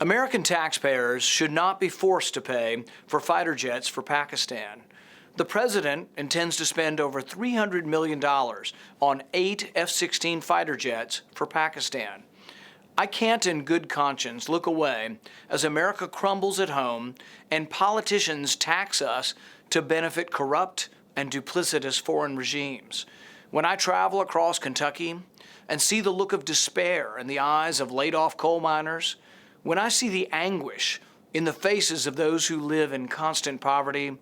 American taxpayers should not be forced to pay for fighter jets for Pakistan. The president intends to spend over $300 million on 8 F-16 fighter jets for Pakistan. I can't in good conscience look away as America crumbles at home and politicians tax us to benefit corrupt and duplicitous foreign regimes. When I travel across Kentucky and see the look of despair in the eyes of laid-off coal miners, when I see the anguish in the faces of those who live in constant poverty,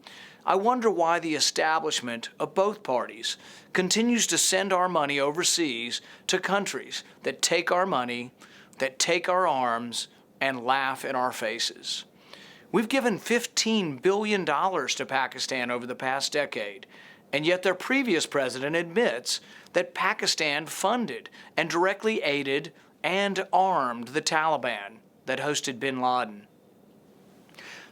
I wonder why the establishment of both parties continues to send our money overseas to countries that take our money, that take our arms, and laugh in our faces. We've given $15 billion to Pakistan over the past decade, and yet their previous president admits that Pakistan funded and directly aided and armed the Taliban that hosted bin Laden.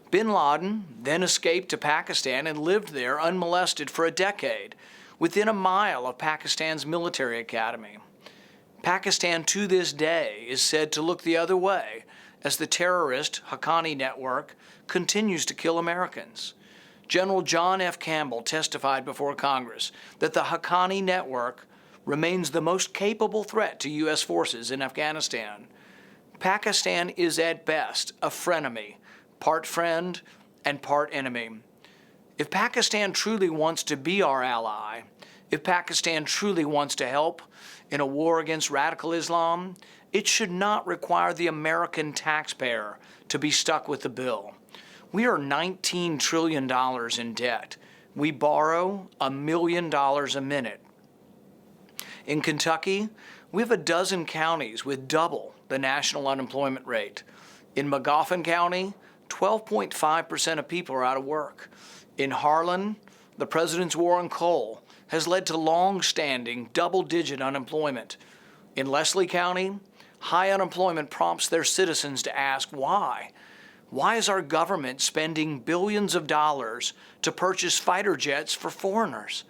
Bin Laden then escaped to Pakistan and lived there unmolested for a decade, within a mile of Pakistan's military academy. Pakistan to this day is said to look the other way as the terrorist Haqqani network continues to kill Americans. General John F. Campbell testified before Congress that the Haqqani network remains the most capable threat to U.S. forces in Afghanistan. Pakistan is at best a frenemy, part friend and part enemy. If Pakistan truly wants to be our ally, if Pakistan truly wants to help in a war against radical Islam, it should not require the American taxpayer to be stuck with the bill. We are $19 trillion in debt. We borrow $1 million a minute. In Kentucky, we have a dozen counties with double the national unemployment rate. In Magoffin County, 12.5% of people are out of work. In Harlan, the president's war on coal has led to long-standing double-digit unemployment. In Leslie County, high unemployment prompts their citizens to ask why. Why is our government spending billions of dollars to purchase fighter jets for foreigners?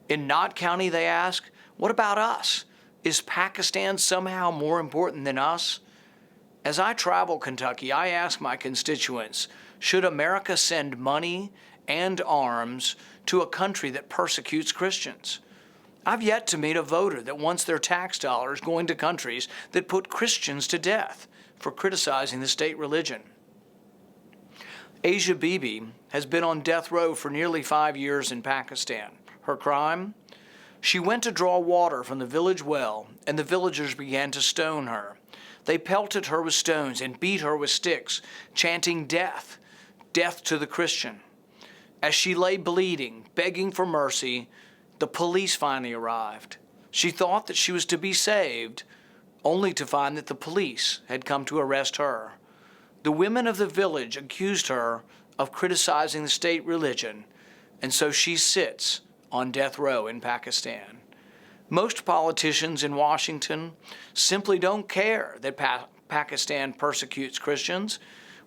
In Knott County, they ask, what about us? Is Pakistan somehow more important than us? As I travel Kentucky, I ask my constituents, should America send money and arms to a country that persecutes Christians? I've yet to meet a voter that wants their tax dollars going to countries that put Christians to death for criticizing the state religion. Asia Bibi has been on death row for nearly 5 years in Pakistan. Her crime? She went to draw water from the village well, and the villagers began to stone her. They pelted her with stones and beat her with sticks, chanting death, death to the Christian. As she lay bleeding, begging for mercy, the police finally arrived. She thought that she was to be saved, only to find that the police had come to arrest her. The women of the village accused her of criticizing the state religion, and so she sits on death row in Pakistan. Most politicians in Washington simply don't care that Pakistan persecutes Christians.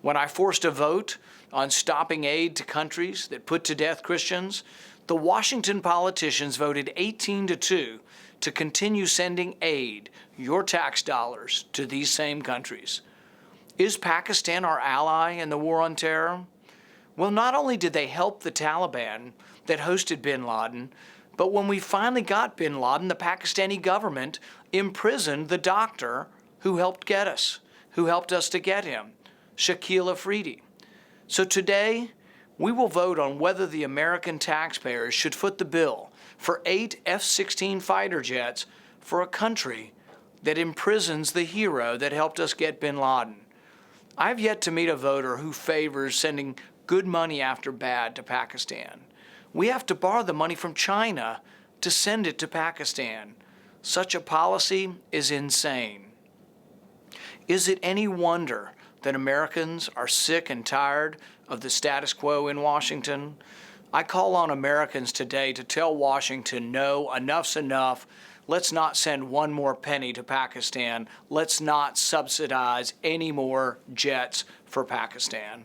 When I forced a vote on stopping aid to countries that put to death Christians, the Washington politicians voted 18-2 to continue sending aid, your tax dollars, to these same countries. Is Pakistan our ally in the war on terror? Well, not only did they help the Taliban that hosted bin Laden, but when we finally got bin Laden, the Pakistani government imprisoned the doctor who helped us to get him, Shakil Afridi. So today, we will vote on whether the American taxpayers should foot the bill for 8 F-16 fighter jets for a country that imprisons the hero that helped us get bin Laden. I've yet to meet a voter who favors sending good money after bad to Pakistan. We have to borrow the money from China to send it to Pakistan. Such a policy is insane. Is it any wonder that Americans are sick and tired of the status quo in Washington? I call on Americans today to tell Washington, no, enough's enough. Let's not send one more penny to Pakistan. Let's not subsidize any more jets for Pakistan.